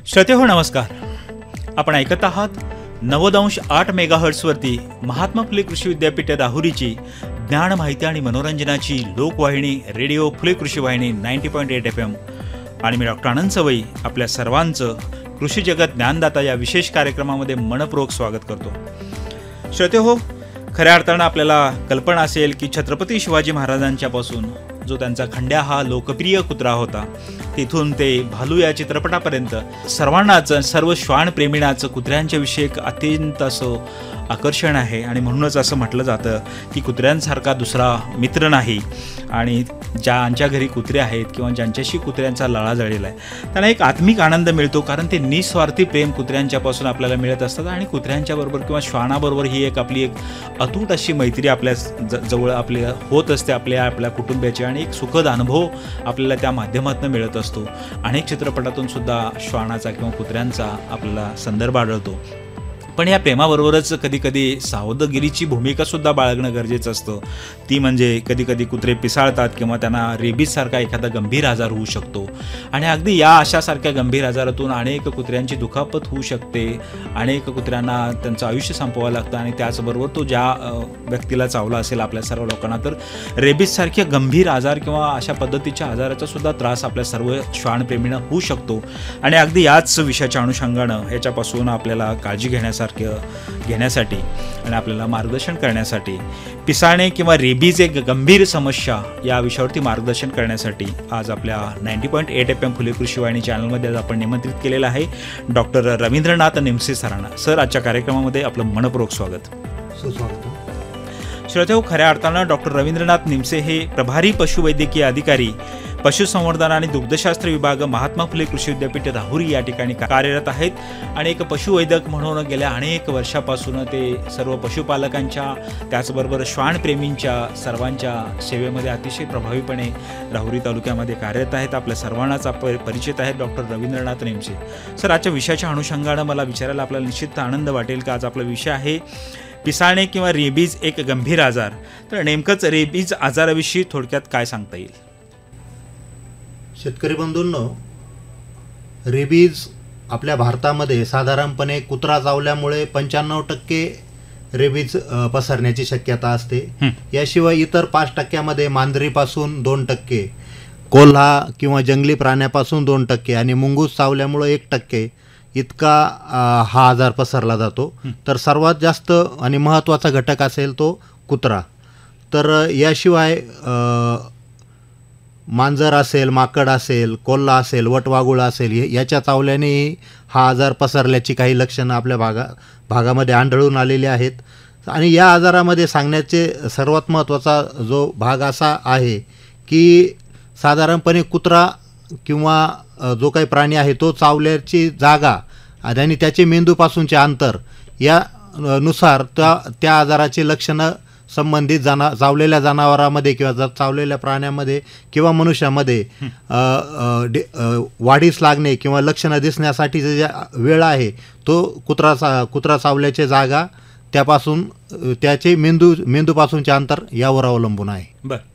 श्रोतेहो नमस्कार. आपण ऐकत आहात 90.8 मेगाहर्ट्झवरती महात्मा फुले कृषी विद्यापीठ राहुरीची ज्ञान, माहिती आणि मनोरंजनाची लोकवाहिनी रेडिओ फुले कृषी वाहिनी 90.8 FM. आणि मी डॉक्टर आनंद सवई आपल्या सर्वांचं कृषी जगत ज्ञानदाता या विशेष कार्यक्रमामध्ये मनपूर्वक स्वागत करतो. श्रोतेहो, खऱ्या अर्थानं आपल्याला कल्पना असेल की छत्रपती शिवाजी महाराजांच्यापासून जो त्यांचा खंड्या हा लोकप्रिय कुत्रा होता, तिथून ते भालू या चित्रपटापर्यंत सर्वांनाच, सर्व श्वानप्रेमींनाच कुत्र्यांच्या विषयक अत्यंत असं आकर्षण आहे. आणि म्हणूनच असं म्हटलं जातं की कुत्र्यांसारखा दुसरा मित्र नाही. आणि ज्यांच्या घरी कुत्रे आहेत किंवा ज्यांच्याशी कुत्र्यांचा लळा जळलेला आहे त्यांना एक आत्मिक आनंद मिळतो, कारण ते निस्वार्थी प्रेम कुत्र्यांच्यापासून आपल्याला मिळत असतात. आणि कुत्र्यांच्याबरोबर किंवा श्वानाबरोबर ही आपली एक अतूट अशी मैत्री आपल्या जवळ आपल्या होत असते, आपल्या कुटुंबाची. आणि एक सुखद अनुभव आपल्याला त्या माध्यमातून मिळत असतो. अनेक चित्रपटातून सुद्धा श्वानाचा किंवा कुत्र्यांचा आपल्याला संदर्भ आढळतो. पण या प्रेमाबरोबरच कधीकधी सावधगिरीची भूमिकासुद्धा बाळगणं गरजेचं असतं. ती म्हणजे कधीकधी कुत्रे पिसाळतात किंवा त्यांना रेबीजसारखा एखादा गंभीर आजार होऊ शकतो. आणि अगदी या अशासारख्या गंभीर आजारातून अनेक कुत्र्यांची दुखापत होऊ शकते. अनेक कुत्र्यांना त्यांचं आयुष्य संपवावं लागतं. आणि त्याचबरोबर तो ज्या व्यक्तीला चावला असेल आपल्या सर्व लोकांना तर रेबीजसारख्या गंभीर आजार किंवा अशा पद्धतीच्या आजाराचा सुद्धा त्रास आपल्या सर्व श्वानप्रेमींना होऊ शकतो. आणि अगदी याच विषयाच्या अनुषंगानं याच्यापासून आपल्याला काळजी घेण्यासाठी आणि आपल्याला मार्गदर्शन करण्यासाठी पिसाळणे किंवा रेबीज एक गंभीर समस्या या विषयावरती मार्गदर्शन करण्यासाठी आज आपल्या 90.8 FM फुले कृषी वाहिनी चॅनलमध्ये आज आपण निमंत्रित केलेलं आहे डॉक्टर रवींद्रनाथ निमसे सरांना. सर, आजच्या कार्यक्रमामध्ये आपलं मनपूर्वक स्वागत. सुस्वागत. श्रोतेहो, खऱ्या अर्थानं डॉक्टर रवींद्रनाथ निमसे हे प्रभारी पशुवैद्यकीय अधिकारी, पशुसंवर्धन आणि दुग्धशास्त्र विभाग, महात्मा फुले कृषी विद्यापीठ राहुरी या ठिकाणी कार्यरत आहेत. आणि एक पशुवैद्यक म्हणून गेल्या अनेक वर्षापासून ते सर्व पशुपालकांच्या त्याचबरोबर श्वानप्रेमींच्या सर्वांच्या सेवेमध्ये अतिशय प्रभावीपणे राहुरी तालुक्यामध्ये कार्यरत आहेत. आपल्या सर्वांनाच परिचित आहेत डॉक्टर रवींद्रनाथ निमसे. सर, आजच्या विषयाच्या अनुषंगानं मला विचारायला आपल्याला निश्चित आनंद वाटेल का आज आपला विषय आहे पिसाळणे किंवा रेबीज एक गंभीर आजार. तर नेमकंच रेबीज आजाराविषयी थोडक्यात काय सांगता येईल? शेतकरी बंधूंनो, रेबीज आपल्या भारतामध्ये साधारणपणे कुत्रा चावल्यामुळे 95% रेबीज पसरण्याची शक्यता असते. याशिवाय इतर 5% मांजरीपासून 2%, कोल्हा किंवा जंगली प्राण्यापासून 2% आणि मुंगूस चावल्यामुळे 1% इतका हा आजार पसरला जातो. तर सर्वात जास्त आणि महत्त्वाचा घटक असेल तो कुत्रा. तर याशिवाय मांजर असेल, माकड असेल, कोल्हा असेल, वटवाघूळ असेल, याच्या चावल्यानेही हा आजार पसरल्याची काही लक्षणं आपल्या भागामध्ये आढळून आलेली आहेत. आणि या आजारामध्ये सांगण्याचे सर्वात महत्त्वाचा जो भाग असा आहे की साधारणपणे कुत्रा किंवा जो काही प्राणी आहे तो चावल्याची जागा आणि त्याचे मेंदूपासूनचे अंतर या नुसार त्या आजाराची लक्षणं संबंधित चावलेल्या जनावरांमध्ये किंवा चावलेल्या प्राण्यामध्ये किंवा मनुष्यामध्ये वाढीस लागणे किंवा लक्षणं दिसण्यासाठीचा ज्या वेळ आहे तो कुत्रा चावल्याची जागा त्यापासून त्याचे मेंदूपासूनचे अंतर यावर अवलंबून आहे. बरं,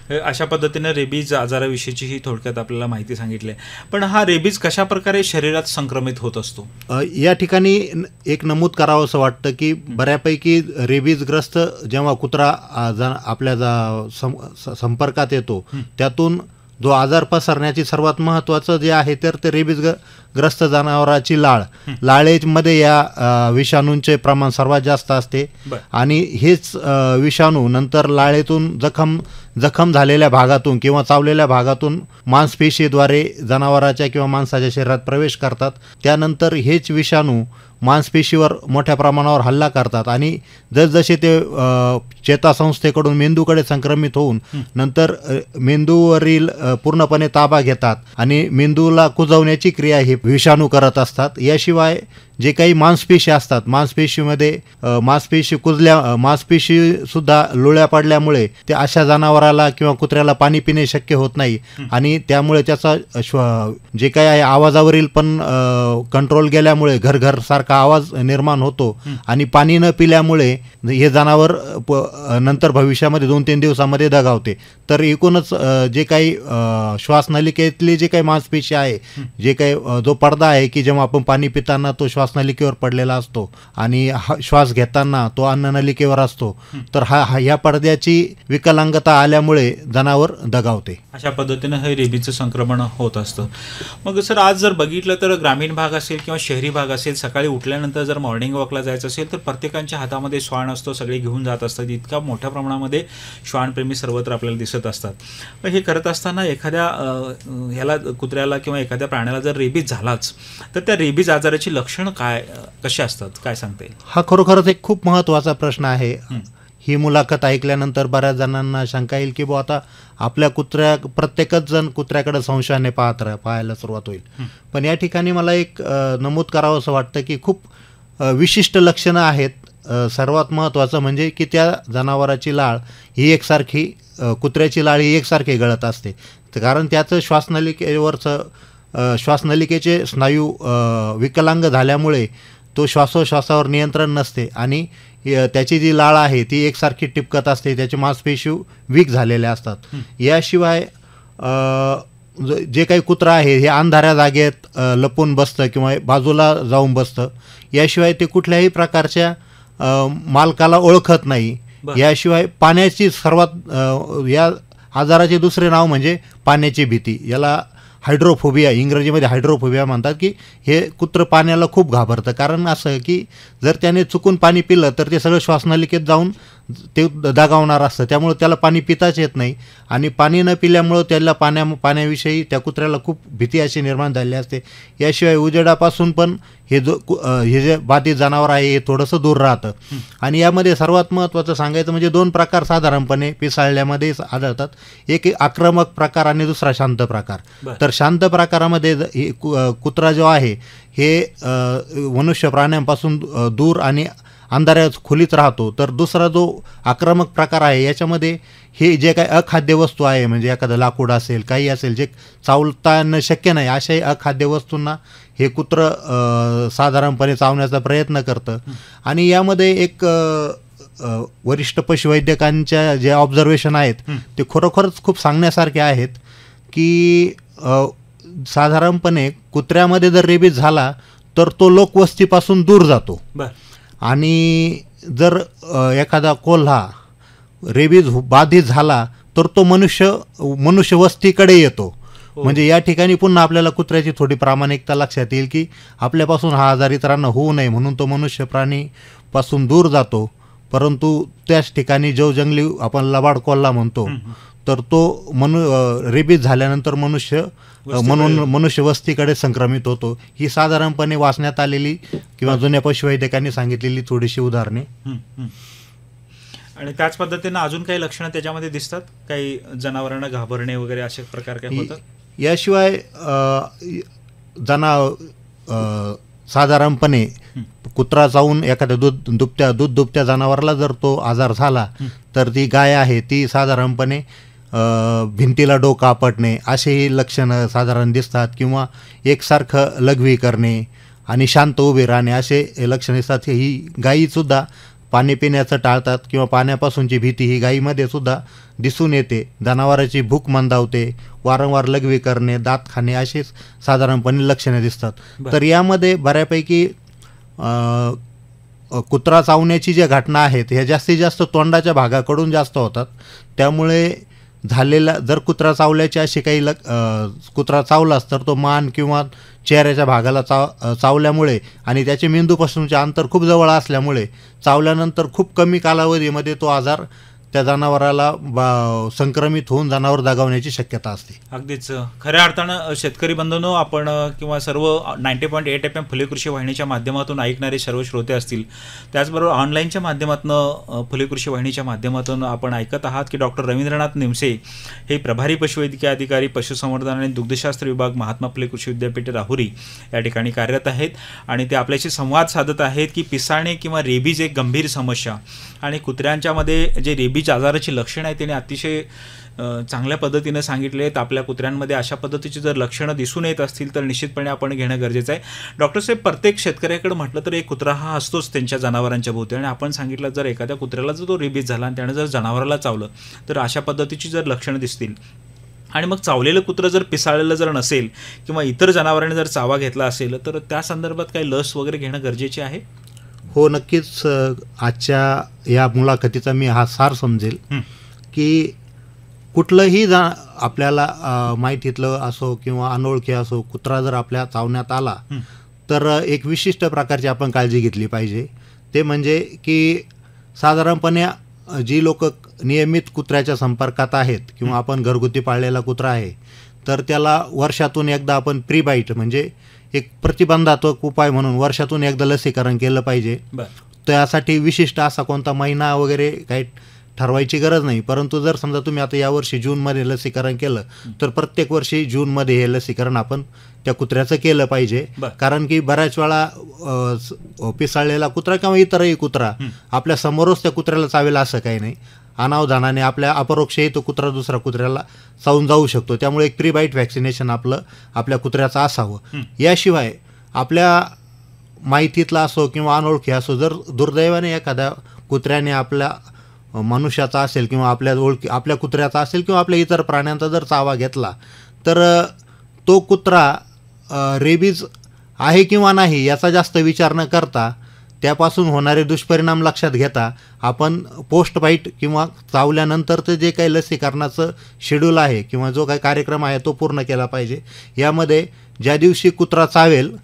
अशा पद्धतीने रेबीज आजाराविषयीची ही थोडक्यात आपल्याला माहिती सांगितली आहे. पण हा रेबीज कशा प्रकारे शरीरात संक्रमित होत असतो? या ठिकाणी एक नमूद करावं असं वाटतं की बऱ्यापैकी रेबीजग्रस्त जेव्हा कुत्रा आपल्या संपर्कात येतो त्यातून जो आजार पसरण्याची सर्वात महत्त्वाचं जे आहे तर ते रेबीजग्रस्त जनावराची लाळेमध्ये या विषाणूंचे प्रमाण सर्वात जास्त असते. आणि हेच विषाणू नंतर लाळेतून जखम झालेल्या भागातून किंवा चावलेल्या भागातून मांसपेशीद्वारे जनावराच्या किंवा माणसाच्या शरीरात प्रवेश करतात. त्यानंतर हेच विषाणू मांसपेशीवर मोठ्या प्रमाणावर हल्ला करतात आणि जसजसे ते चेतासंस्थेकडून मेंदूकडे संक्रमित होऊन नंतर मेंदूवरील पूर्णपणे ताबा घेतात आणि मेंदूला कुजवण्याची क्रिया हे विषाणू करत असतात. याशिवाय जे काही मांसपेशी असतात, मांसपेशीमध्ये मांसपेशी मांसपेशीसुद्धा लोळ्या पडल्यामुळे ते अशा जनावराला किंवा कुत्र्याला पाणी पिणे शक्य होत नाही आणि त्यामुळे त्याचा जे काही आहे आवाजावरील पण कंट्रोल गेल्यामुळे घरघर सारखा आवाज निर्माण होतो आणि पाणी न पिल्यामुळे हे जनावर नंतर भविष्यामध्ये 2-3 दिवसामध्ये दगावते. तर एकूणच जे काही श्वासनलिकेतली जे काही मांसपेशी आहे, जे काही जो पडदा आहे की जेव्हा आपण पाणी पिताना तो श्वासनलिकेवर पडलेला असतो आणि श्वास घेताना तो अन्ननलिकेवर असतो, तर ह्या पडद्याची विकलांगता आल्यामुळे जनावर दगावते. अशा पद्धतीनं हे रेबीजचं संक्रमण होत असतं. मग सर आज जर बघितलं तर ग्रामीण भाग असेल किंवा शहरी भाग असेल, सकाळी उठल्यानंतर जर मॉर्निंग वॉकला जायचं असेल तर प्रत्येकाच्या हातामध्ये श्वान असतो, सगळे घेऊन जात असतात. इतका मोठ्या प्रमाणामध्ये श्वानप्रेमी सर्वत्र आपल्याला दिसत असतात. पण हे करत असताना एखाद्या ह्याला कुत्र्याला किंवा एखाद्या प्राण्याला जर रेबीज झालाच तर त्या रेबीज आजाराची लक्षणं कशी असतात, काय सांगता येईल? हा खरोखरच एक खूप महत्त्वाचा प्रश्न आहे. ही मुलाखत ऐकल्यानंतर बऱ्याच जणांना शंका येईल की आता आपल्या प्रत्येकच जण कुत्र्याकडे संशयाने पाहायला सुरुवात होईल. पण या ठिकाणी मला एक नमूद करावं असं वाटतं की खूप विशिष्ट लक्षणं आहेत. सर्वात महत्त्वाचं म्हणजे की त्या जनावराची लाळ ही एकसारखी, कुत्र्याची लाळ ही एकसारखी गळत असते. कारण त्याचं श्वासनलिकेचे स्नायू विकलांग झाल्यामुळे तो श्वासोश्वासावर नियंत्रण नसते आणि त्याची जी लाळ आहे ती एकसारखी टिपकत असते, त्याचे मांसपेशी वीक झालेल्या असतात. याशिवाय जे काही कुत्रा आहे हे अंधाऱ्या जागेत लपून बसतं किंवा बाजूला जाऊन बसतं. याशिवाय ते कुठल्याही प्रकारच्या मालकाला ओळखत नाही. याशिवाय पाण्याची या आजाराचे दुसरे नाव म्हणजे पाण्याची भीती. याला हायड्रोफोबिया, इंग्रजीमध्ये हायड्रोफोबिया म्हणतात, की हे कुत्रं पाण्याला खूप घाबरतं. कारण असं की जर त्याने चुकून पाणी पिलं तर ते सगळं श्वासनलिकेत जाऊन ते दगावणार असतं. त्यामुळे त्याला पाणी पिताच येत नाही आणि पाणी न पिल्यामुळं त्याला पाण्याविषयी त्या कुत्र्याला खूप भीती अशी निर्माण झालेली असते. याशिवाय उजेडापासून पण हे जे बाधित जनावर आहे हे थोडंसं दूर राहतं. आणि यामध्ये सर्वात महत्त्वाचं सांगायचं म्हणजे 2 प्रकार साधारणपणे पिसाळल्यामध्ये आढळतात. एक आक्रमक प्रकार आणि दुसरा शांत प्रकार. तर शांत प्रकारामध्ये कुत्रा जो आहे हे मनुष्य प्राण्यांपासून दूर आणि अंधाऱ्या खोलीत राहतो. तर दुसरा जो आक्रमक प्रकार आहे याच्यामध्ये हे जे काही अखाद्य वस्तू आहे, म्हणजे एखादं लाकूड असेल, काही असेल जे चावता येणं शक्य नाही, अशाही अखाद्य वस्तूंना हे कुत्रं साधारणपणे चावण्याचा प्रयत्न करतं. आणि यामध्ये एक वरिष्ठ पशुवैद्यकांच्या जे ऑब्झर्वेशन आहेत ते खरोखरच खूप सांगण्यासारखे आहेत की साधारणपणे कुत्र्यामध्ये जर रेबीज झाला तर तो लोकवस्तीपासून दूर जातो. आणि जर एखादा कोल्हा रेबीज बाधित झाला तर तो मनुष्य वस्तीकडे येतो. म्हणजे या ठिकाणी पुन्हा आपल्याला कुत्र्याची थोडी प्रामाणिकता लक्षात येईल की आपल्यापासून हा आजार इतरांना होऊ नये म्हणून तो मनुष्य प्राणीपासून दूर जातो. परंतु त्याच ठिकाणी जो जंगली आपण लबाड कोल्हा म्हणतो तर तो रेबीज झाल्यानंतर मनुष्य वस्तीकडे संक्रमित होतो. ही साधारणपणे वाचण्यात आलेली किंवा जुन्या पशुवैद्यकांनी सांगितलेली थोडीशी उदाहरणे. आणि त्याच पद्धतीनं अजून काही लक्षणं त्याच्यामध्ये दिसतात, काही जनावरांना घाबरणे वगैरे असे प्रकार काही होतात? याशिवाय साधारणपणे कुत्रा चावून एखाद्या दूध दुभत्या जनावराला जर तो आजार झाला तर ती गाय आहे ती साधारणपणे भिंतीला डोकं आपटणे असेही लक्षणं साधारण दिसतात किंवा एकसारखं लघवी करणे आणि शांत उभे राहणे असे लक्षणं दिसतात. ही गायीसुद्धा पाणी पिण्याचं टाळतात किंवा पाण्यापासूनची भीती ही गायीमध्ये सुद्धा दिसून येते. जनावराची भूक मंदावते, वारंवार लघवी करणे, दात खाणे असे साधारणपणे लक्षणं दिसतात. तर यामध्ये बऱ्यापैकी कुत्रा चावण्याची ज्या घटना आहेत ह्या जास्तीत जास्त तोंडाच्या भागाकडून जास्त होतात. त्यामुळे जर कुत्रा चावल्याची अशी काही कुत्रा चावलाच तर तो मान किंवा चेहऱ्याच्या भागाला चावल्यामुळे आणि त्याचे मेंदूपासूनचे अंतर खूप जवळ असल्यामुळे चावल्यानंतर खूप कमी कालावधीमध्ये तो आजार त्या जनावराला संक्रमित होऊन जनावर दगावण्याची शक्यता असते. अगदीच खऱ्या अर्थानं शेतकरी बंधूंनो, आपण किंवा सर्व 90.8 FM फुले कृषी वाहिनीच्या माध्यमातून ऐकणारे सर्व श्रोते असतील, त्याचबरोबर ऑनलाईनच्या माध्यमातून फुले कृषी वाहिनीच्या माध्यमातून आपण ऐकत आहात की डॉक्टर रवींद्रनाथ निमसे हे प्रभारी पशुवैद्यकीय अधिकारी पशुसंवर्धन आणि दुग्धशास्त्र विभाग महात्मा फुले कृषी विद्यापीठ राहुरी या ठिकाणी कार्यरत आहेत आणि ते आपल्याशी संवाद साधत आहेत की पिसाळणे किंवा रेबीज एक गंभीर समस्या आणि कुत्र्यांच्यामध्ये जे रेबीज आजाराची लक्षणं आहेत त्याने अतिशय चांगल्या पद्धतीने सांगितले आहेत. आपल्या कुत्र्यांमध्ये अशा पद्धतीची जर लक्षणं दिसून येत असतील तर निश्चितपणे आपण घेणं गरजेचं आहे. डॉक्टर साहेब, प्रत्येक शेतकऱ्याकडे म्हटलं तर एक कुत्रा हा असतोच त्यांच्या जनावरांच्या भोवती आणि आपण सांगितलं जर एखाद्या कुत्र्याला जर तो रेबीज झाला आणि त्याने जर जनावराला चावलं तर अशा पद्धतीची जर लक्षणं दिसतील आणि मग चावलेलं कुत्रं जर पिसाळलेलं जर नसेल किंवा इतर जनावरांनी जर चावा घेतला असेल तर त्या संदर्भात काही लस वगैरे घेणं गरजेचे आहे? हो, नक्कीच. आजच्या या मुलाखतीचा मी हा सार समजेल की कुठलंही आपल्याला माहितीतलं असो किंवा अनोळखी असो कुत्रा जर आपल्या चावण्यात आला तर एक विशिष्ट प्रकारची आपण काळजी घेतली पाहिजे. ते म्हणजे की साधारणपणे जी लोक नियमित कुत्र्याच्या संपर्कात आहेत किंवा आपण घरगुती पाळलेला कुत्रा आहे तर त्याला वर्षातून एकदा आपण प्री बाईट म्हणजे एक प्रतिबंधात्मक उपाय म्हणून वर्षातून एकदा लसीकरण केलं पाहिजे. त्यासाठी विशिष्ट असा कोणता महिना वगैरे काही ठरवायची गरज नाही, परंतु जर समजा तुम्ही आता यावर्षी जूनमध्ये लसीकरण केलं तर प्रत्येक वर्षी जूनमध्ये हे लसीकरण आपण त्या कुत्र्याचं केलं पाहिजे. कारण की बऱ्याच वेळा पिसाळलेला कुत्रा किंवा इतरही कुत्रा आपल्या समोरच त्या कुत्र्याला चावेल असं काही नाही. अनावधानाने आपल्या अपरोक्षही तो कुत्रा दुसऱ्या कुत्र्याला चावून जाऊ शकतो. त्यामुळे एक प्री बाईट व्हॅक्सिनेशन आपल्या कुत्र्याचं असावं. याशिवाय आपल्या माहितीतला असो किंवा अनोळखी असो जर दुर्दैवाने एखाद्या कुत्र्याने आपल्या मनुष्याचा असेल किंवा आपल्या कुत्र्याचा असेल किंवा आपल्या इतर प्राण्यांचा जर चावा घेतला तर तो कुत्रा रेबीज आहे किंवा नाही याचा जास्त विचार न करता त्यापासून होणारे दुष्परिणाम लक्षात घेता आपण पोस्ट बाईट किंवा चावल्यानंतरचं जे काही लसीकरणाचं शेड्यूल आहे किंवा जो काही कार्यक्रम आहे तो पूर्ण केला पाहिजे. यामध्ये ज्या दिवशी कुत्रा चावेल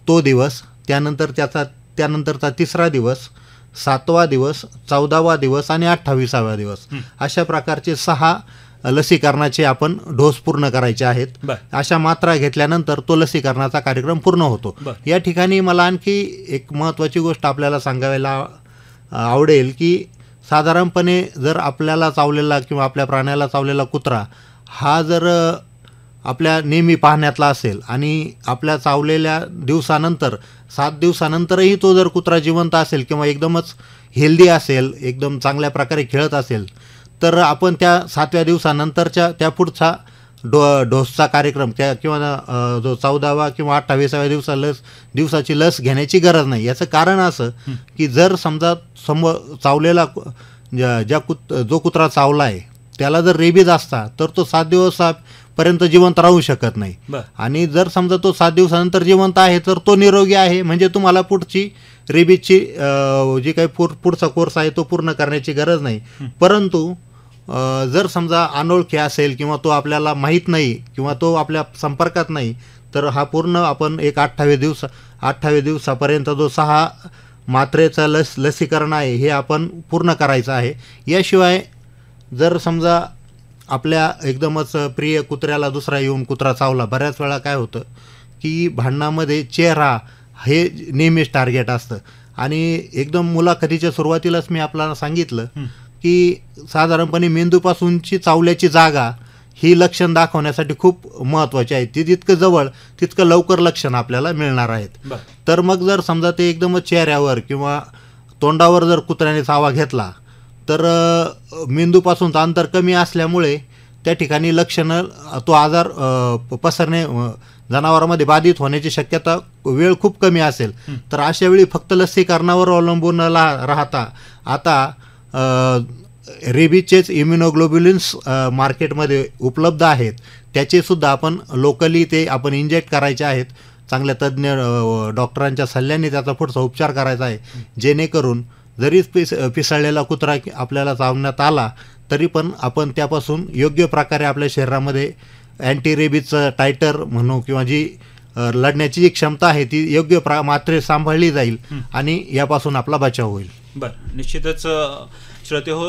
तो दिवस, त्यानंतरचा 3रा दिवस, 7वा दिवस, 14वा दिवस आणि 28वा दिवस अशा प्रकारचे 6 लसीकरणाचे आपण डोस पूर्ण करायचे आहेत. अशा मात्रा घेतल्यानंतर तो लसीकरणाचा कार्यक्रम पूर्ण होतो. या ठिकाणी मला आणखी एक महत्त्वाची गोष्ट आपल्याला सांगायला आवडेल की साधारणपणे जर आपल्याला चावलेला किंवा आपल्या प्राण्याला चावलेला कुत्रा हा जर आपल्या नेहमी पाहण्यातला असेल आणि आपल्या चावलेल्या दिवसानंतर 7 दिवसानंतरही तो जर कुत्रा जिवंत असेल किंवा एकदमच हेल्दी असेल, एकदम चांगल्या प्रकारे खेळत असेल तर आपण त्या 7व्या दिवसानंतरच्या त्या पुढचा डोसचा कार्यक्रम किंवा जो 14वा किंवा 28व्या दिवसाची लस घेण्याची गरज नाही. याचं कारण असं की जर समजा चावलेला जो कुत्रा चावला आहे त्याला जर रेबीज असता तर तो 7 दिवसापर्यंत जिवंत राहू शकत नाही. आणि जर समजा तो 7 दिवसानंतर जिवंत आहे तर तो निरोगी आहे, म्हणजे तुम्हाला पुढची रेबीजची जी काही पुढचा कोर्स आहे तो पूर्ण करण्याची गरज नाही. परंतु जर समजा अनोळखी असेल किंवा तो आपल्याला माहीत नाही किंवा तो आपल्या संपर्कात नाही तर हा पूर्ण आपण एक 28 दिवसापर्यंत जो 6 मात्रेचा लसीकरण आहे हे आपण पूर्ण करायचं आहे. याशिवाय जर समजा आपल्या एकदमच प्रिय कुत्र्याला दुसरा येऊन कुत्रा चावला, बऱ्याच वेळा काय होतं की भांडणामध्ये चेहरा हे नेहमीच टार्गेट असतं आणि एकदम मुलाखतीच्या सुरुवातीलाच मी आपल्याला सांगितलं की साधारणपणे मेंदूपासूनची चावल्याची जागा ही लक्षण दाखवण्यासाठी खूप महत्त्वाची आहे. ती जितकं जवळ तितकं लवकर लक्षण आपल्याला मिळणार आहेत. तर मग जर समजा ते एकदमच चेहऱ्यावर किंवा तोंडावर जर कुत्र्याने चावा घेतला तर मेंदूपासूनचं अंतर कमी असल्यामुळे त्या ठिकाणी लक्षणं तो आजार पसरणे जनावरांमध्ये बाधित होण्याची शक्यता वेळ खूप कमी असेल. तर अशा वेळी फक्त लसीकरणावर अवलंबून राहता आता रेबीजचेच इम्युनोग्लोब्युलिन्स मार्केटमध्ये उपलब्ध आहेत, त्याचेसुद्धा आपण लोकली ते आपण इंजेक्ट करायचे आहेत. चांगल्या तज्ज्ञ डॉक्टरांच्या सल्ल्याने त्याचा पुढचा उपचार करायचा आहे, जेणेकरून जरी पिसाळलेला कुत्रा आपल्याला चावण्यात आला तरी पण आपण त्यापासून योग्य प्रकारे आपल्या शरीरामध्ये अँटी रेबीजचं टायटर म्हणू किंवा जी लढण्याची जी क्षमता आहे ती योग्य मात्रे सांभाळली जाईल आणि यापासून आपला बचाव होईल. बरं, निश्चितच श्रोते हो,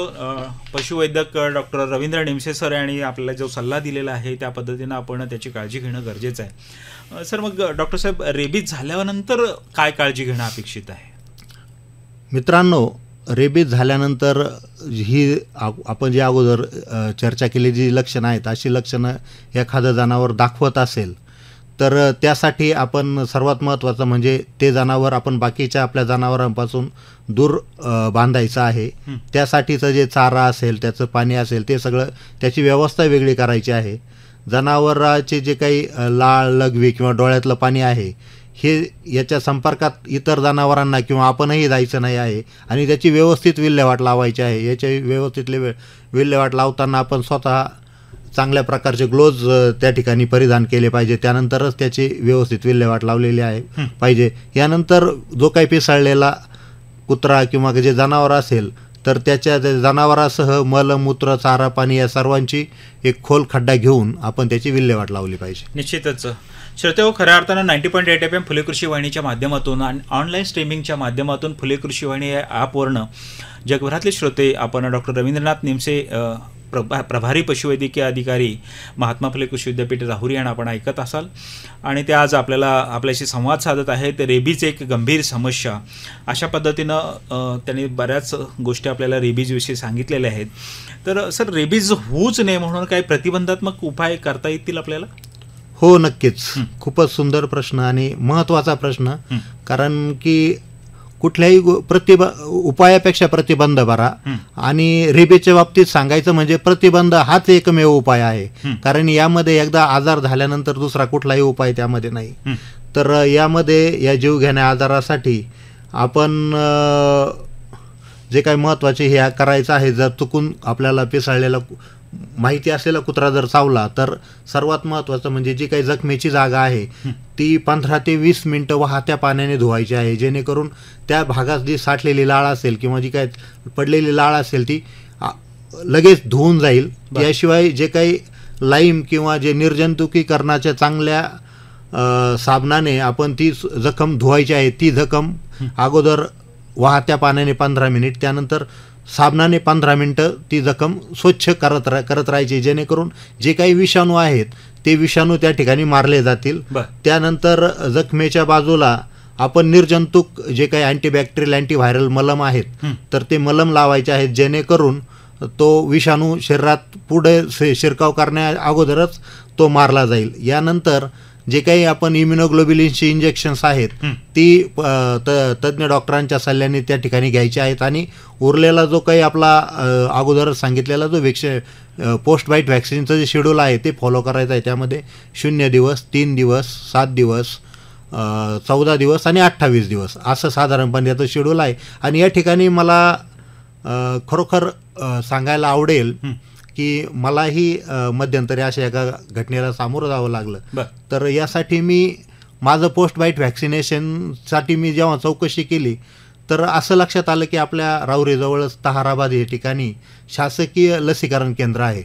पशुवैद्यक डॉक्टर रवींद्र निमसे सर यांनी आपल्याला जो सल्ला दिलेला आहे त्या पद्धतीनं आपण त्याची काळजी घेणं गरजेचं आहे. सर, मग डॉक्टर साहेब, रेबीज झाल्यानंतर काय काळजी घेणं अपेक्षित आहे? मित्रांनो, रेबीज झाल्यानंतर ही आपण जी अगोदर चर्चा केली जी लक्षणं आहेत, अशी लक्षणं एखादं जनावर दाखवत असेल तर त्यासाठी आपण सर्वात महत्त्वाचं म्हणजे ते जनावर आपण बाकीच्या आपल्या जनावरांपासून दूर बांधायचं आहे. त्यासाठीचं जे चारा असेल, त्याचं पाणी असेल, ते सगळं त्याची व्यवस्था वेगळी करायची आहे. जनावराचे जे काही लाळ, लघवी किंवा डोळ्यातलं पाणी आहे हे याच्या संपर्कात इतर जनावरांना किंवा आपणही जायचं नाही आहे आणि त्याची व्यवस्थित विल्हेवाट लावायची आहे. याची व्यवस्थित विल्हेवाट लावताना आपण स्वतः चांगल्या प्रकारचे ग्लोव्ज त्या ठिकाणी परिधान केले पाहिजे. त्यानंतरच त्याची व्यवस्थित विल्हेवाट लावलेली आहे पाहिजे. यानंतर जो काही पिसाळलेला कुत्रा किंवा जे जनावर असेल तर त्याच्या जनावरासह मल, मूत्र, चारा, पाणी या सर्वांची एक खोल खड्डा घेऊन आपण त्याची विल्हेवाट लावली पाहिजे. निश्चितच. श्रोते हो, खऱ्या अर्थानं 90.8 FM फुले कृषी वाहिनीच्या माध्यमातून आणि ऑनलाईन स्ट्रीमिंगच्या माध्यमातून फुले कृषी वाहिनी या ॲपवरनं जगभरातले श्रोते आपण डॉक्टर रवींद्रनाथ निमसे प्रभारी पशुवैद्यकीय अधिकारी महात्मा फुले कृषी विद्यापीठ राहुरी यांना आपण ऐकत असाल आणि ते आज आपल्याशी संवाद साधत आहेत. रेबीज एक गंभीर समस्या, अशा पद्धतीनं त्यांनी बऱ्याच गोष्टी आपल्याला रेबीजविषयी सांगितलेल्या आहेत. तर सर, रेबीज होऊच नये म्हणून काही प्रतिबंधात्मक उपाय करता येतील आपल्याला? हो, नक्कीच. खूपच सुंदर प्रश्न आणि महत्त्वाचा प्रश्न. कारण की कुठल्याही उपायापेक्षा प्रतिबंध बरा. आणि रेबीजच्या बाबतीत सांगायचं म्हणजे प्रतिबंध हाच एकमेव उपाय आहे. कारण यामध्ये एकदा आजार झाल्यानंतर दुसरा कुठलाही उपाय त्यामध्ये नाही. तर यामध्ये या जीवघेण्या आजारासाठी आपण जे काही महत्त्वाचे हे करायचं आहे, जर चुकून आपल्याला पिसाळलेला माहिती असलेला कुत्रा जर चावला तर सर्वात महत्त्वाचं म्हणजे जी काही जखमेची जागा आहे ती 15 ते 20 मिनिटं वाहत्या पाण्याने धुवायची आहे, जेणेकरून त्या भागात जी साठलेली लाळ असेल किंवा जी काही पडलेली लाळ असेल ती लगेच धुवून जाईल. याशिवाय जे काही लाईम किंवा जे निर्जंतुकीकरणाच्या चांगल्या साबणाने आपण ती जखम धुवायची आहे. ती जखम अगोदर वाहत्या पाण्याने 15 मिनिट, त्यानंतर साबणाने 15 मिनिटं ती जखम स्वच्छ करत राहायची, जेणेकरून जे काही विषाणू आहेत ते विषाणू त्या ठिकाणी मारले जातील. त्यानंतर जखमेच्या बाजूला आपण निर्जंतुक जे काही अँटीबॅक्टेरियल, अँटीव्हायरल मलम आहेत तर ते मलम लावायचे आहेत, जेणेकरून तो विषाणू शरीरात पुढे शिरकाव करण्या अगोदरच तो मारला जाईल. यानंतर जे काही आपण इम्युनोग्लोबिलिनची इंजेक्शन्स आहेत ती तज्ज्ञ डॉक्टरांच्या सल्ल्याने त्या ठिकाणी घ्यायची आहेत. आणि उरलेला जो काही आपला अगोदरच सांगितलेला जो पोस्ट बाईट व्हॅक्सिनचं जे शेड्यूल आहे ते फॉलो करायचं आहे. त्यामध्ये 0 दिवस, 3 दिवस, 7 दिवस, 14 दिवस आणि 28 दिवस असं साधारणपणे याचं शेड्यूल आहे. आणि या ठिकाणी मला खरोखर सांगायला आवडेल की मलाही मध्यंतरी अशा एका घटनेला सामोरं जावं लागलं. तर यासाठी मी माझं पोस्ट बाईट व्हॅक्सिनेशनसाठी मी जेव्हा चौकशी केली तर असं लक्षात आलं की आपल्या राहुरीजवळच तहाराबाद या ठिकाणी शासकीय लसीकरण केंद्र आहे.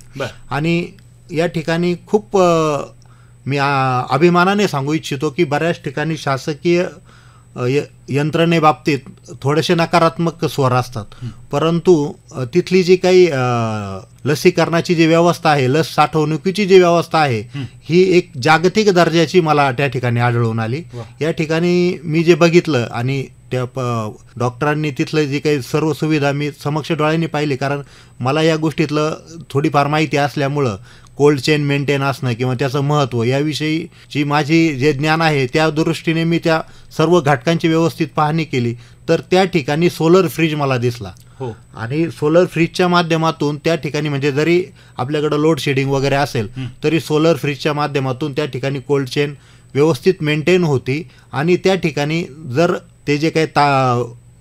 आणि या ठिकाणी खूप मी अभिमानाने सांगू इच्छितो की बऱ्याच ठिकाणी शासकीय यंत्रणेबाबतीत थोडेसे नकारात्मक स्वर असतात, परंतु तिथली जी काही लसीकरणाची जी व्यवस्था आहे, लस साठवणुकीची जी व्यवस्था आहे ही एक जागतिक दर्जाची मला त्या ठिकाणी आढळून आली. या ठिकाणी मी जे बघितलं आणि त्या डॉक्टरांनी तिथलं जी काही सर्व सुविधा मी समक्ष डोळ्यांनी पाहिली, कारण मला या गोष्टीतलं थोडीफार माहिती असल्यामुळं कोल्ड चेन मेंटेन असणं किंवा त्याचं महत्त्व याविषयीची माझी जे ज्ञान आहे त्या दृष्टीने मी त्या सर्व घटकांची व्यवस्थित पाहणी केली. तर त्या ठिकाणी सोलर फ्रीज मला दिसला. आणि सोलर फ्रीजच्या माध्यमातून त्या ठिकाणी म्हणजे जरी आपल्याकडं लोड शेडिंग वगैरे असेल तरी सोलर फ्रीजच्या माध्यमातून त्या ठिकाणी कोल्ड चेन व्यवस्थित मेंटेन होती. आणि त्या ठिकाणी जर ते जे काही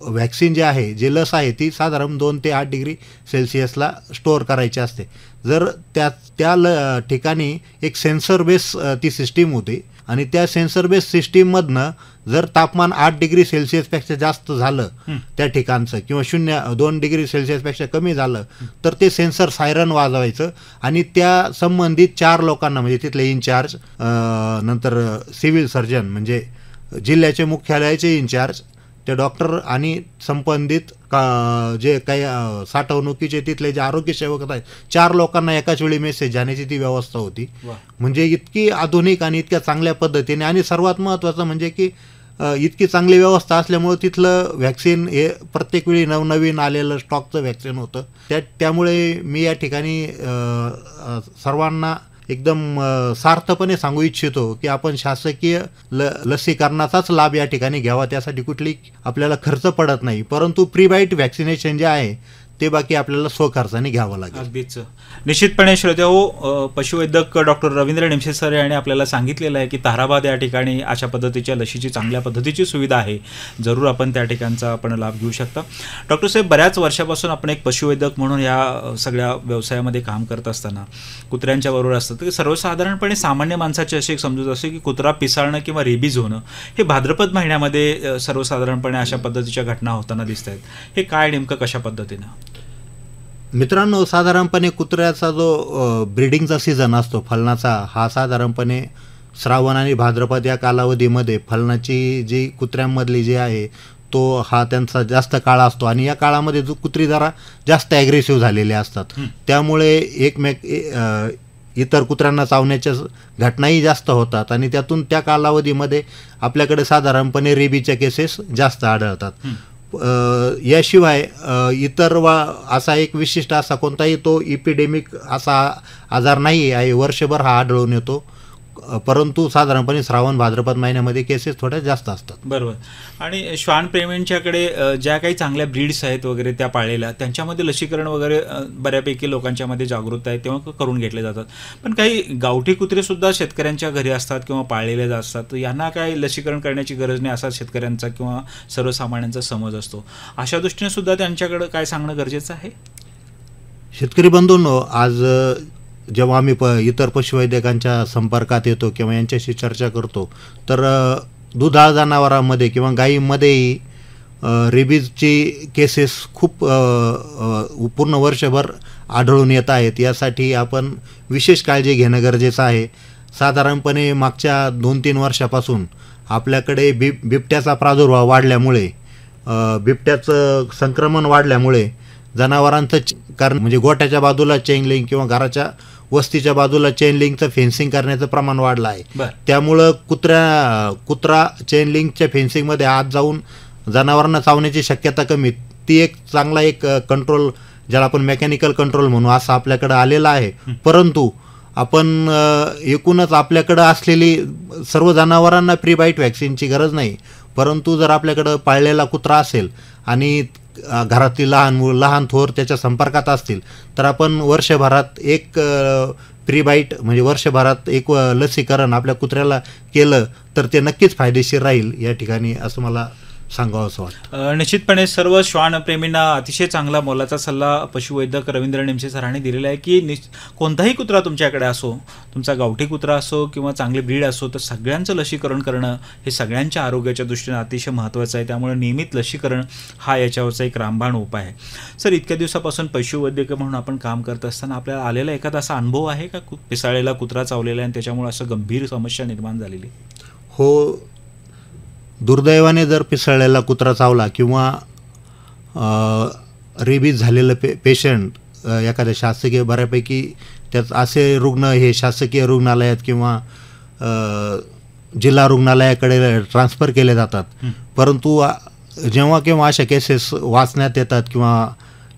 व्हॅक्सिन जे आहे, जे लस आहे ती साधारण 2 ते 8 डिग्री सेल्सिअसला स्टोअर करायची असते. जर त्या ठिकाणी एक सेन्सर बेस ती सिस्टीम होती आणि त्या सेन्सर बेस सिस्टीममधनं जर तापमान 8 डिग्री सेल्सिअसपेक्षा जास्त झालं त्या ठिकाणचं किंवा 2 डिग्री सेल्सिअसपेक्षा कमी झालं तर ते सेन्सर सायरन वाजवायचं आणि त्या संबंधित 4 लोकांना म्हणजे तिथले इन्चार्ज, नंतर सिव्हिल सर्जन म्हणजे जिल्ह्याचे मुख्यालयाचे इन्चार्ज, ते डॉक्टर आणि संबंधित जे काही साठवणुकीचे तिथले जे आरोग्य सेवक आहेत 4 लोकांना एकाच वेळी मेसेज जाण्याची ती व्यवस्था होती. म्हणजे इतकी आधुनिक आणि इतक्या चांगल्या पद्धतीने, आणि सर्वात महत्त्वाचं म्हणजे की इतकी चांगली व्यवस्था असल्यामुळे तिथलं व्हॅक्सिन हे प्रत्येक वेळी नवनवीन आलेलं स्टॉकचं व्हॅक्सिन होतं. त्यामुळे मी या ठिकाणी सर्वांना एकदम सार्थपणे सांगू इच्छितो की आपण शासकीय लसीकरणाचाच लाभ या ठिकाणी घ्यावा. त्यासाठी कुठली आपल्याला खर्च पडत नाही, परंतु प्रीबाईट व्हॅक्सिनेशन जे आहे ते बाकी आपल्याला स्वखर्चाने घ्यावं लागेल. अगदीच निश्चितपणे श्रोत्याहो, पशुवैद्यक डॉक्टर रवींद्र निमसे सर यांनी आपल्याला सांगितलेलं आहे की ताराबाद या ठिकाणी अशा पद्धतीच्या लशीची चांगल्या पद्धतीची सुविधा आहे. जरूर आपण त्या ठिकाणचा आपण लाभ घेऊ शकता. डॉक्टर साहेब, बऱ्याच वर्षापासून आपण एक पशुवैद्यक म्हणून या सगळ्या व्यवसायामध्ये काम करत असताना कुत्र्यांच्या बरोबर असतं तर सर्वसाधारणपणे सामान्य माणसाची अशी एक समजूत असते की कुत्रा पिसाळणं किंवा रेबीज होणं हे भाद्रपद महिन्यामध्ये सर्वसाधारणपणे अशा पद्धतीच्या घटना होताना दिसत आहेत. हे काय नेमकं कशा पद्धतीनं? मित्रांनो, साधारणपणे कुत्र्याचा जो ब्रीडिंगचा सीझन असतो फलनाचा, हा साधारणपणे श्रावण आणि भाद्रपद या कालावधीमध्ये फलनाची जी कुत्र्यांमधली जी आहे तो हा त्यांचा जास्त काळ असतो, आणि या काळामध्ये जो कुत्री जरा जास्त ॲग्रेसिव्ह झालेले असतात. त्यामुळे इतर कुत्र्यांना चावण्याच्या घटनाही जास्त होतात, आणि त्यातून त्या कालावधीमध्ये आपल्याकडे साधारणपणे रेबीच्या केसेस जास्त आढळतात. याशिवाय इतर असा एक विशिष्ट असा कोणताही तो इपिडेमिक असा आजार नाही आहे वर्षभर हा आढळून येतो, परंतु साधारणपणे श्रावण भाद्रपद महिन्यामध्ये केसेस थोड्या जास्त असतात. बरोबर. आणि श्वानप्रेमींच्याकडे ज्या काही चांगल्या ब्रीड्स आहेत वगैरे त्या पाळलेल्या, त्यांच्यामध्ये लसीकरण वगैरे बऱ्यापैकी लोकांच्यामध्ये जागरूकता आहे तेव्हा करून घेतले जातात. पण काही गावठी कुत्रेसुद्धा शेतकऱ्यांच्या घरी असतात किंवा पाळलेले असतात, तर यांना काय लसीकरण करण्याची गरज नाही असा शेतकऱ्यांचा किंवा सर्वसामान्यांचा समज असतो. अशा दृष्टीने सुद्धा त्यांच्याकडे काय सांगणं गरजेचं आहे? शेतकरी बंधूंनो, आज जेव्हा आम्ही इतर पशुवैद्यकांच्या संपर्कात येतो किंवा यांच्याशी चर्चा करतो तर दुधाळ जनावरांमध्ये किंवा गायीमध्येही रेबीजची केसेस खूप पूर्ण वर्षभर आढळून येत आहेत. यासाठी आपण विशेष काळजी घेणं गरजेचं आहे. साधारणपणे मागच्या 2-3 वर्षापासून आपल्याकडे बिबट्याचा प्रादुर्भाव वाढल्यामुळे, बिबट्याचं संक्रमण वाढल्यामुळे जनावरांचं कारण म्हणजे गोठ्याच्या बाजूला चेन लिंक किंवा घराच्या वस्तीच्या बाजूला चेन लिंकचं फेन्सिंग करण्याचं प्रमाण वाढलं आहे. त्यामुळं कुत्रा चेन लिंकच्या फेन्सिंगमध्ये आत जाऊन जनावरांना चावण्याची शक्यता कमी. ती एक चांगला एक कंट्रोल, ज्याला आपण मेकॅनिकल कंट्रोल म्हणू, असं आपल्याकडं आलेला आहे. परंतु आपण एकूणच आपल्याकडं असलेली सर्व जनावरांना प्रीबाईट व्हॅक्सिनची गरज नाही, परंतु जर आपल्याकडं पाळलेला कुत्रा असेल आणि घरातील लहान थोर त्याच्या संपर्कात असतील तर आपण वर्षभरात एक प्रीबाईट म्हणजे वर्षभरात एक लसीकरण आपल्या कुत्र्याला केलं तर ते नक्कीच फायदेशीर राहील या ठिकाणी, असं मला सांगावं असं वाटतं. निश्चितपणे सर्व श्वानप्रेमींना अतिशय चांगला मोलाचा सल्ला पशुवैद्यक रवींद्र निमसे सरांनी दिलेला आहे की कोणताही कुत्रा तुमच्याकडे असो, तुमचा गावठी कुत्रा असो किंवा चांगली ब्रीड असो, तर सगळ्यांचं लसीकरण करणं हे सगळ्यांच्या आरोग्याच्या दृष्टीने अतिशय महत्त्वाचं आहे. त्यामुळे नियमित लसीकरण हा याच्यावरचा एक रामबाण उपाय आहे. सर, इतक्या दिवसापासून पशुवैद्यक म्हणून आपण काम करत असताना आपल्याला आलेला एखादा असा अनुभव आहे का पिसाळलेला कुत्रा चावलेला आणि त्याच्यामुळे असं गंभीर समस्या निर्माण झालेली? हो, दुर्दैवाने जर पिसळलेला कुत्रा चावला किंवा रेबीज झालेलं पेशंट एखाद्या शासकीय, बऱ्यापैकी त्यात असे रुग्ण हे शासकीय रुग्णालयात किंवा जिल्हा रुग्णालयाकडे ट्रान्सफर केले जातात. परंतु जेव्हा केव्हा अशा केसेस वाचण्यात येतात किंवा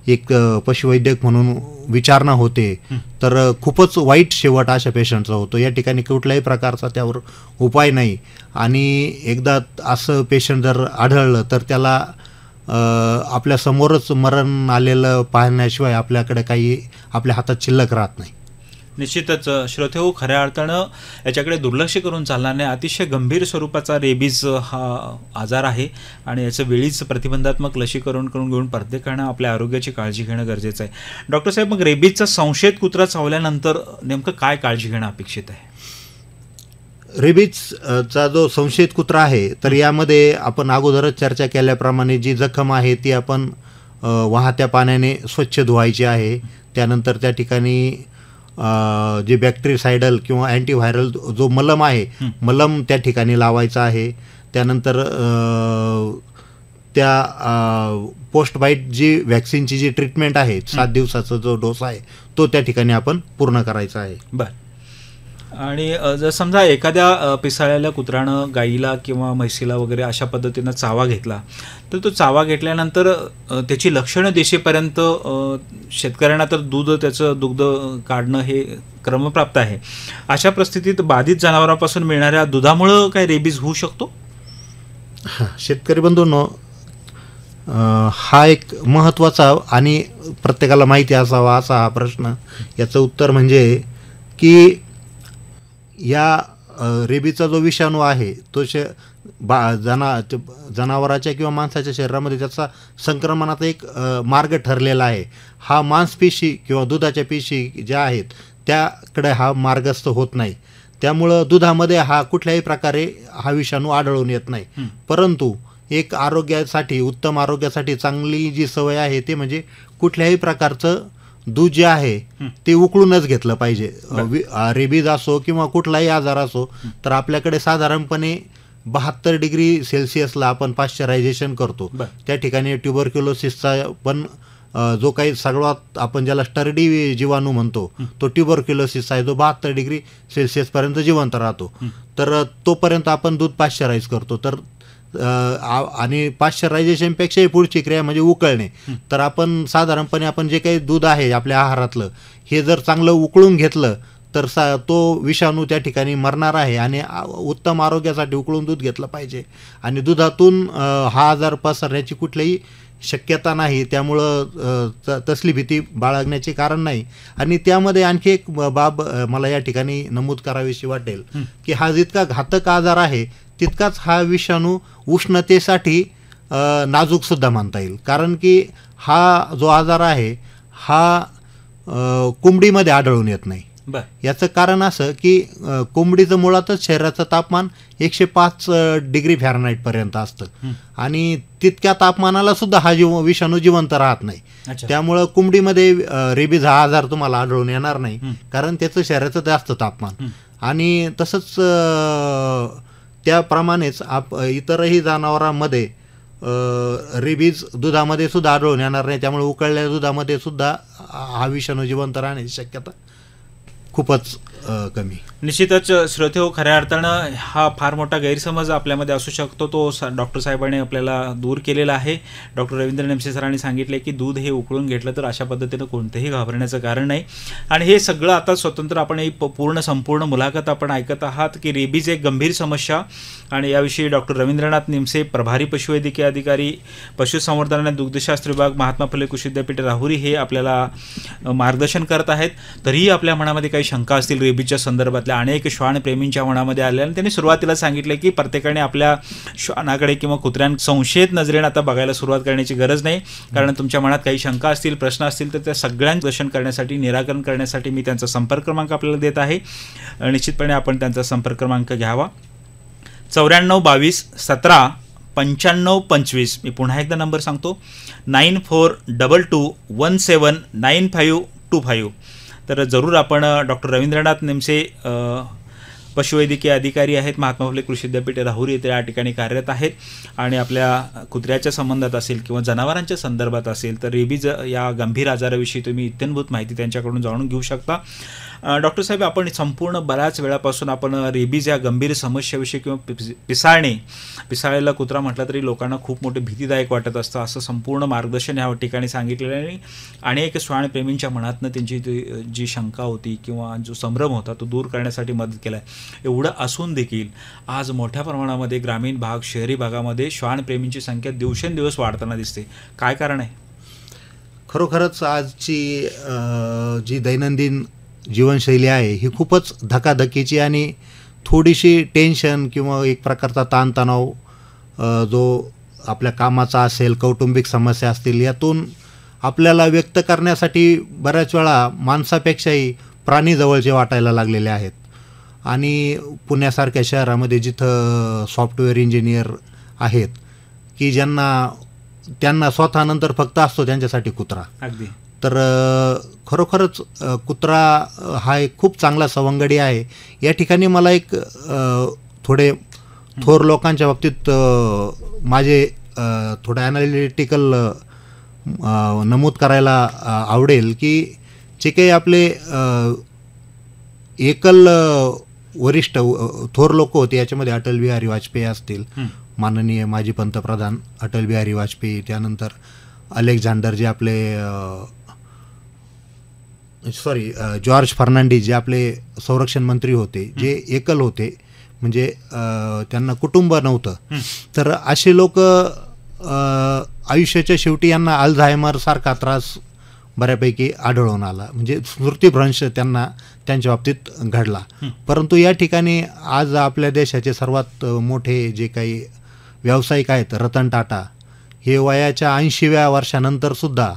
एक पशुवैद्यक म्हणून विचारणा होते तर खूपच वाईट शेवट अशा पेशंटचा होतो. या ठिकाणी कुठल्याही प्रकारचा त्यावर उपाय नाही, आणि एकदा असं पेशंट जर आढळलं तर त्याला आपल्यासमोरच मरण आलेलं पाहण्याशिवाय आपल्याकडे काही आपल्या हातात शिल्लक राहत नाही. निश्चितच श्रोतेहो, खऱ्या अर्थानं याच्याकडे दुर्लक्ष करून चालणार नाही. अतिशय गंभीर स्वरूपाचा रेबीज हा आजार आहे आणि याचं वेळीच प्रतिबंधात्मक लसीकरण करून घेऊन प्रत्येकानं आपल्या आरोग्याची काळजी घेणं गरजेचं आहे. डॉक्टर साहेब, मग रेबीजचा संशयित कुत्रा चावल्यानंतर नेमकं काय काळजी घेणं अपेक्षित आहे? रेबीजचा जो संशयित कुत्रा आहे तर यामध्ये आपण अगोदरच चर्चा केल्याप्रमाणे जी जखम आहे ती आपण वाहत्या पाण्याने स्वच्छ धुवायची आहे. त्यानंतर त्या ठिकाणी जे बॅक्टेरिसायडल किंवा अँटीव्हायरल जो मलम आहे, मलम त्या ठिकाणी लावायचा आहे. त्यानंतर त्या पोस्ट बाईट जी व्हॅक्सिनची जी ट्रीटमेंट आहे 7 दिवसाचा जो डोस आहे तो त्या ठिकाणी आपण पूर्ण करायचा आहे. बरं. आणि जर समजा एखाद्या पिसाळलेल्या कुत्र्यानं गाईला किंवा म्हैसीला वगैरे अशा पद्धतीनं चावा घेतला तर तो चावा घेतल्यानंतर त्याची लक्षणं दिसेपर्यंत शेतकऱ्यांना तर त्याचं दुग्ध काढणं हे क्रमप्राप्त आहे. अशा परिस्थितीत बाधित जनावरांपासून मिळणाऱ्या दुधामुळं काय रेबीज होऊ शकतो? शेतकरी बंधूंनो, हा एक महत्त्वाचा आणि प्रत्येकाला माहिती असावा असा हा प्रश्न. याचं उत्तर म्हणजे की या रेबीचा जो विषाणू आहे तो जनावराच्या किंवा माणसाच्या शरीरामध्ये त्याचा संक्रमणाचा एक मार्ग ठरलेला आहे. हा मांसपेशी किंवा दुधाच्या पेशी ज्या आहेत त्याकडे हा मार्गस्थ होत नाही. त्यामुळं दुधामध्ये हा कुठल्याही प्रकारे हा विषाणू आढळून येत नाही. परंतु एक आरोग्यासाठी, उत्तम आरोग्यासाठी चांगली जी सवय आहे ते म्हणजे कुठल्याही प्रकारचं दूध जे आहे ते उकळूनच घेतलं पाहिजे. रेबीज असो किंवा कुठलाही आजार असो तर आपल्याकडे साधारणपणे 72 डिग्री सेल्सिअसला आपण पाश्चरायझेशन करतो. त्या ठिकाणी ट्युबरक्युलोसिसचा पण जो काही सर्वात आपण ज्याला स्टर्डी जीवाणू म्हणतो तो ट्युबरक्युलोसिस आहे जो 72 डिग्री सेल्सिअसपर्यंत जिवंत राहतो. तर तोपर्यंत आपण दूध पाश्चराईज करतो. तर आणि पाश्चरायझेशनपेक्षाही पुढची क्रिया म्हणजे उकळणे. तर आपण साधारणपणे आपण जे काही दूध आहे आपल्या आहारातलं हे जर चांगलं उकळून घेतलं तर तो विषाणू त्या ठिकाणी मरणार आहे. आणि उत्तम आरोग्यासाठी उकळून दूध घेतलं पाहिजे. आणि दुधातून हा आजार पसरण्याची कुठलीही शक्यता नाही. त्यामुळं तसली भीती बाळगण्याचे कारण नाही. आणि त्यामध्ये आणखी एक बाब मला या ठिकाणी नमूद करावीशी वाटेल की हा जितका घातक आजार आहे तितकाच हा विषाणू उष्णतेसाठी नाजूकसुद्धा मानता येईल. कारण की हा जो आजार आहे हा कोंबडीमध्ये आढळून येत नाही. याचं कारण असं की कोंबडीचं मुळातच शरीराचं तापमान 105 डिग्री फॅरनहाईटपर्यंत असतं आणि तितक्या तापमानाला सुद्धा हा विषाणू जिवंत राहत नाही. त्यामुळं कोंबडीमध्ये रेबीज हा आजार तुम्हाला आढळून येणार नाही कारण त्याचं शरीराचं जास्त तापमान. आणि तसंच त्याप्रमाणेच इतरही जनावरांमध्ये रेबीज दुधामध्ये सुद्धा आढळून येणार नाही. त्यामुळे उकळलेल्या दुधामध्ये सुद्धा हा विषाणू जिवंत राहण्याची शक्यता खूपच कमी. निश्चितच श्रोतेहो, खऱ्या अर्थानं हा फार मोठा गैरसमज आपल्यामध्ये असू शकतो. तो डॉक्टर साहेबांनी आपल्याला दूर केलेला आहे. डॉक्टर रवींद्र नेमसे सरांनी सांगितले की दूध हे उकळून घेतलं तर अशा पद्धतीनं कोणतेही घाबरण्याचं कारण नाही. आणि हे सगळं आता स्वतंत्र आपण ही संपूर्ण मुलाखत आपण ऐकत आहात की रेबीज एक गंभीर समस्या आणि याविषयी डॉक्टर रवींद्रनाथ निमसे, प्रभारी पशुवैद्यकीय अधिकारी, पशुसंवर्धन आणि दुग्धशास्त्र विभाग, महात्मा फुले कृषी विद्यापीठ राहुरी हे आपल्याला मार्गदर्शन करत आहेत. तरीही आपल्या मनामध्ये काही शंका असतील रेबीजच्या संदर्भातल्या अनेक श्वानप्रेमींच्या मनामध्ये आल्या आणि त्यांनी सुरुवातीला सांगितले की प्रत्येकाने आपल्या श्वानाकडे किंवा कुत्र्यां संशयित नजरेने आता बघायला सुरुवात करण्याची गरज नाही. कारण तुमच्या मनात काही शंका असतील, प्रश्न असतील तर त्या सगळ्यांचं दर्शन करण्यासाठी, निराकरण करण्यासाठी मी त्यांचा संपर्क क्रमांक आपल्याला देत आहे. निश्चितपणे आपण त्यांचा संपर्क क्रमांक घ्यावा. 94 22 17 95 25. मी पुन्हा एकदा नंबर सांगतो, 9422179525. तर जरूर आपण डॉक्टर रवींद्रनाथ निमसे पशुवैद्यकीय अधिकारी आहेत, महात्मा फुले कृषी विद्यापीठ राहुरी येथे या ठिकाणी कार्यरत आहेत. आणि आपल्या कुत्र्याच्या संबंधात असेल किंवा जनावरांच्या संदर्भात असेल तर रेबीज या गंभीर आजाराविषयी तुम्ही इत्यंभूत माहिती त्यांच्याकडून जाणून घेऊ शकता. डॉक्टर साहेब, आपण संपूर्ण बऱ्याच वेळापासून आपण रेबीज या गंभीर समस्याविषयी किंवा पिसाळलेला कुत्रा म्हटलं तरी लोकांना खूप मोठे भीतीदायक वाटत असतं असं संपूर्ण मार्गदर्शन या ठिकाणी सांगितलेलं आहे. आणि अनेक श्वानप्रेमींच्या मनातनं त्यांची जी शंका होती किंवा जो संभ्रम होता तो दूर करण्यासाठी मदत केला आहे. एवढं असून देखील आज मोठ्या प्रमाणामध्ये ग्रामीण भाग, शहरी भागामध्ये श्वानप्रेमींची संख्या दिवसेंदिवस वाढताना दिसते. काय कारण आहे? खरोखरच आजची जी दैनंदिन जीवनशैली आहे ही खूपच धकाधकीची आणि थोडीशी टेन्शन किंवा एक प्रकारचा ताणतणाव जो आपल्या कामाचा असेल, कौटुंबिक समस्या असतील, यातून आपल्याला व्यक्त करण्यासाठी बऱ्याच वेळा माणसापेक्षाही प्राणी जवळचे वाटायला लागलेले आहेत. आणि पुण्यासारख्या शहरामध्ये जिथं सॉफ्टवेअर इंजिनियर आहेत की त्यांना स्वतःनंतर फक्त असतो त्यांच्यासाठी कुत्रा. अगदी. तर खरोखरच कुत्रा हा एक खूप चांगला सवंगडी आहे. या ठिकाणी मला एक थोडे थोर लोकांच्या बाबतीत माझे थोडं ॲनालिटिकल नमूद करायला आवडेल की जे काही आपले एकल वरिष्ठ थोर लोक होते, याच्यामध्ये अटल बिहारी वाजपेयी असतील, माननीय माजी पंतप्रधान अटल बिहारी वाजपेयी, त्यानंतर अलेक्झांडर जे आपले जॉर्ज फर्नांडिस जे आपले संरक्षण मंत्री होते, जे एकल होते, म्हणजे त्यांना कुटुंब नव्हतं. तर असे लोक आयुष्याच्या शेवटी यांना अल्झायमर सारखा त्रास बऱ्यापैकी आढळून आला, म्हणजे स्मृतिभ्रंश त्यांना त्यांच्या बाबतीत घडला. परंतु या ठिकाणी आज आपल्या देशाचे सर्वात मोठे जे काही व्यावसायिक आहेत, रतन टाटा, हे वयाच्या 80व्या वर्षानंतर सुद्धा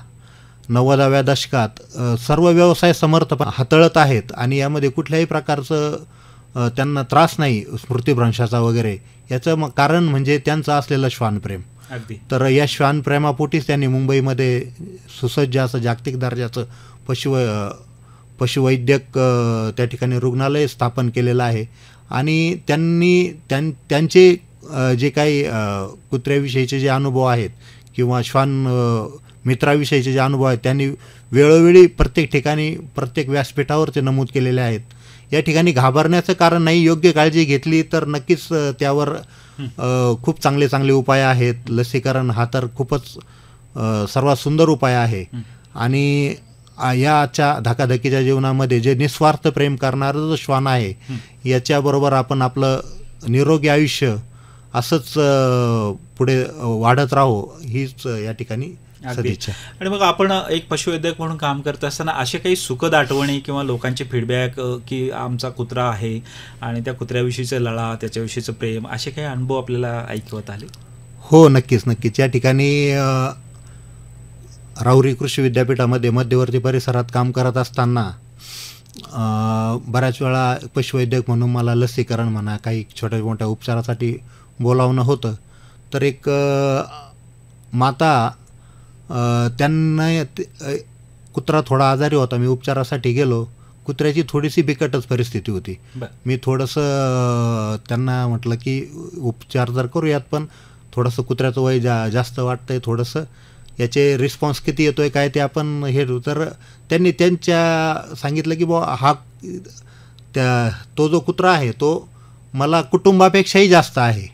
90व्या दशकात सर्व व्यवसाय समर्थपणे हाताळत आहेत आणि यामध्ये कुठल्याही प्रकारचं त्यांना त्रास नाही स्मृतिभ्रंशाचा वगैरे. याचं कारण म्हणजे त्यांचं असलेलं श्वानप्रेम. अगदी. तर या श्वानप्रेमापोटीच त्यांनी मुंबईमध्ये सुसज्ज असं जागतिक दर्जाचं पशुवैद्यक त्या ठिकाणी रुग्णालय स्थापन केलेलं आहे. आणि त्यांचे जे काही कुत्र्याविषयीचे जे अनुभव आहेत किंवा श्वान मित्राविषयीचे जे अनुभव आहेत, त्यांनी वेळोवेळी प्रत्येक ठिकाणी प्रत्येक व्यासपीठावर ते नमूद केलेले आहेत. या ठिकाणी घाबरण्याचं कारण नाही, योग्य काळजी घेतली तर नक्कीच त्यावर खूप चांगले चांगले उपाय आहेत. लसीकरण हा तर खूपच सर्वात सुंदर उपाय आहे. आणि याच्या धकाधकीच्या जीवनामध्ये जे निस्वार्थ प्रेम करणारं जो श्वान आहे, याच्याबरोबर आपण आपलं निरोगी आयुष्य असंच पुढे वाढत राहू, हीच या ठिकाणी सदिच्छा. आणि मग आपण एक पशुवैद्यक म्हणून काम करत असताना असे काही सुखद आठवणी किंवा लोकांचे फीडबॅक की आमचा कुत्रा आहे आणि त्या कुत्र्याविषयीचा लळा, त्याच्याविषयीचं प्रेम, असे काही अनुभव आपल्याला ऐकवत आले? हो, नक्कीच नक्कीच. या ठिकाणी राहुरी कृषी विद्यापीठामध्ये मध्यवर्ती परिसरात काम करत असताना बऱ्याच वेळा पशुवैद्यक म्हणून मला लसीकरण म्हणा, काही छोट्या मोठ्या उपचारासाठी बोलावणं होतं. तर एक माता, त्यांना कुत्रा थोडा आजारी होता, मी उपचारासाठी गेलो. कुत्र्याची थोडीशी बिकटच परिस्थिती होती. मी थोडंसं त्यांना म्हटलं की उपचार जर करूयात, पण थोडंसं कुत्र्याचं वय जास्त वाटतंय, थोडंसं याचे रिस्पॉन्स किती येतोय काय ते आपण हे. तर त्यांनी त्यांच्या सांगितलं की बुवा हा तो जो कुत्रा आहे तो मला कुटुंबापेक्षाही जास्त आहे.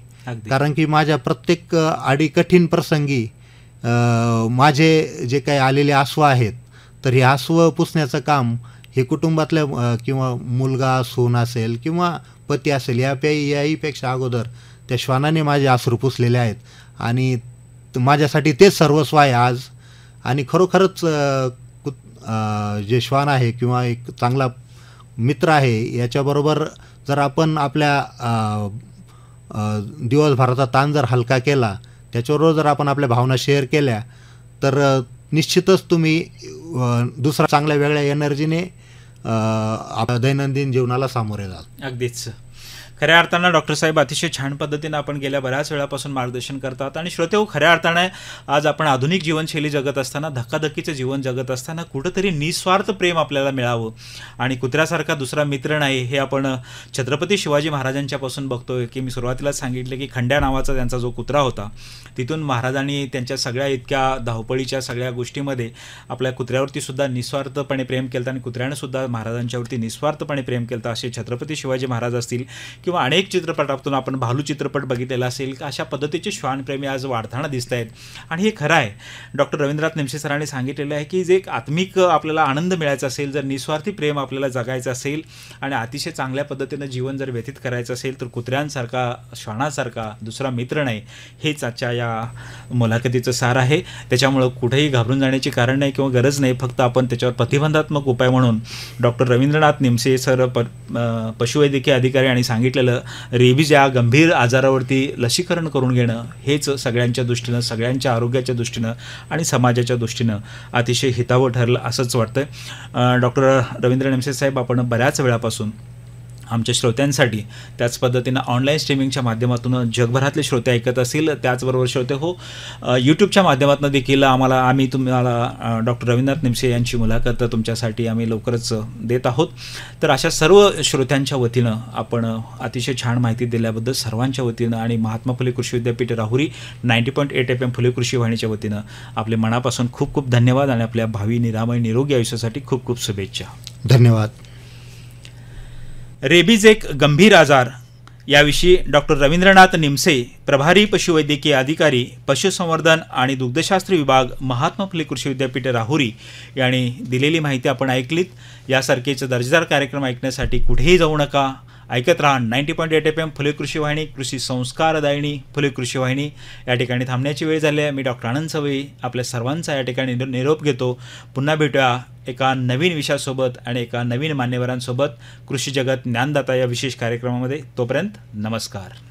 कारण की माझ्या प्रत्येक अडीकठीण प्रसंगी माझे जे काही आलेले आसवं आहेत, तर हे आसवं पुसण्याचं काम हे कुटुंबातल्या किंवा मुलगा सून असेल किंवा पती असेल, याहीपेक्षा अगोदर त्या श्वानाने माझे अश्रू पुसलेले आहेत. आणि माझ्यासाठी तेच सर्वस्व आहे आज. आणि खरोखरच जे श्वान आहे किंवा एक चांगला मित्र आहे, याच्याबरोबर जर आपण आपल्या दिवसभराचा ताण जर हलका केला, त्याच्याबरोबर जर आपण आपल्या भावना शेअर केल्या, तर निश्चितच तुम्ही दुसरा चांगल्या वेगळ्या एनर्जीने आपल्या दैनंदिन जीवनाला सामोरे जाल. अगदीच. खऱ्या अर्थानं डॉक्टर साहेब अतिशय छान पद्धतीनं आपण गेल्या बऱ्याच वेळापासून मार्गदर्शन करतात. आणि श्रोतेहो, खऱ्या अर्थानं आज आपण आधुनिक जीवनशैली जगत असताना, धकाधकीचं जीवन जगत असताना कुठंतरी निस्वार्थ प्रेम आपल्याला मिळावं आणि कुत्र्यासारखा दुसरा मित्र नाही, हे आपण छत्रपती शिवाजी महाराजांच्यापासून बघतोय. की मी सुरुवातीलाच सांगितलं की खंड्या नावाचा त्यांचा जो कुत्रा होता, तिथून महाराजांनी त्यांच्या सगळ्या इतक्या धावपळीच्या सगळ्या गोष्टीमध्ये आपल्या कुत्र्यावरती सुद्धा निस्वार्थपणे प्रेम केलं आणि कुत्र्यानं सुद्धा महाराजांच्यावरती निस्वार्थपणे प्रेम केलं. असे छत्रपती शिवाजी महाराज असतील किंवा अनेक चित्रपटातून आपण भालू चित्रपट बघितलेला असेल, अशा पद्धतीचे श्वानप्रेमी आज वाढताना दिसत आहेत. आणि हे खरं आहे, डॉक्टर रवींद्रनाथ निमसे सरांनी सांगितलेलं आहे की जे एक आत्मिक आपल्याला आनंद मिळायचा असेल, जर निस्वार्थी प्रेम आपल्याला जगायचं असेल आणि अतिशय चांगल्या पद्धतीनं जीवन जर व्यतीत करायचं असेल, तर कुत्र्यांसारखा, श्वानासारखा दुसरा मित्र नाही, हेच आजच्या या मुलाखतीचं सार आहे. त्याच्यामुळं कुठेही घाबरून जाण्याची कारण नाही किंवा गरज नाही. फक्त आपण त्याच्यावर प्रतिबंधात्मक उपाय म्हणून डॉक्टर रवींद्रनाथ निमसे सर पशुवैद्यकीय अधिकारी आणि सांगितलेलं रेबीज या गंभीर आजारावरती लसीकरण करून घेणं, हेच सगळ्यांच्या दृष्टीनं, सगळ्यांच्या आरोग्याच्या दृष्टीनं आणि समाजाच्या दृष्टीनं अतिशय हितावं ठरलं असंच वाटतंय. डॉक्टर रवींद्र निमसे साहेब, आपण बऱ्याच वेळापासून आमच्या श्रोत्यांसाठी, त्याच पद्धतीनं ऑनलाईन स्ट्रीमिंगच्या माध्यमातून जगभरातले श्रोते ऐकत असतील, त्याचबरोबर श्रोते हो यूट्यूबच्या माध्यमातून देखील आम्ही तुम्हाला डॉक्टर रवींद्रनाथ निमसे यांची मुलाखत तुमच्यासाठी आम्ही लवकरच देत आहोत. तर अशा सर्व श्रोत्यांच्या वतीनं आपण अतिशय छान माहिती दिल्याबद्दल सर्वांच्या वतीनं आणि महात्मा फुले कृषी विद्यापीठ राहुरी 90.8 FM फुले कृषी वाहिनीच्या वतीनं आपले मनापासून खूप खूप धन्यवाद आणि आपल्या भावी निरामय निरोगी आयुष्यासाठी खूप खूप शुभेच्छा. धन्यवाद. रेबीज एक गंभीर आजार याविषयी डॉक्टर रवींद्रनाथ निमसे, प्रभारी पशुवैद्यकीय अधिकारी, पशुसंवर्धन आणि दुग्धशास्त्र विभाग, महात्मा फुले कृषी विद्यापीठ राहुरी यांनी दिलेली माहिती आपण ऐकलीत. यासारखेच दर्जेदार कार्यक्रम ऐकण्यासाठी कुठेही जाऊ नका. ऐकत राहा 90.8 FM फुले कृषी वाहिनी, कृषी संस्कारदायिनी फुले कृषी वाहिनी. या ठिकाणी थांबण्याची वेळ झाली आहे. मी डॉक्टर आनंद सवई आपल्या सर्वांचा या ठिकाणी निरोप घेतो. पुन्हा भेटूया एका नवीन विषयासोबत आणि एका नवीन मान्यवरांसोबत कृषी जगत ज्ञानदाता या विशेष कार्यक्रमामध्ये. तोपर्यंत नमस्कार.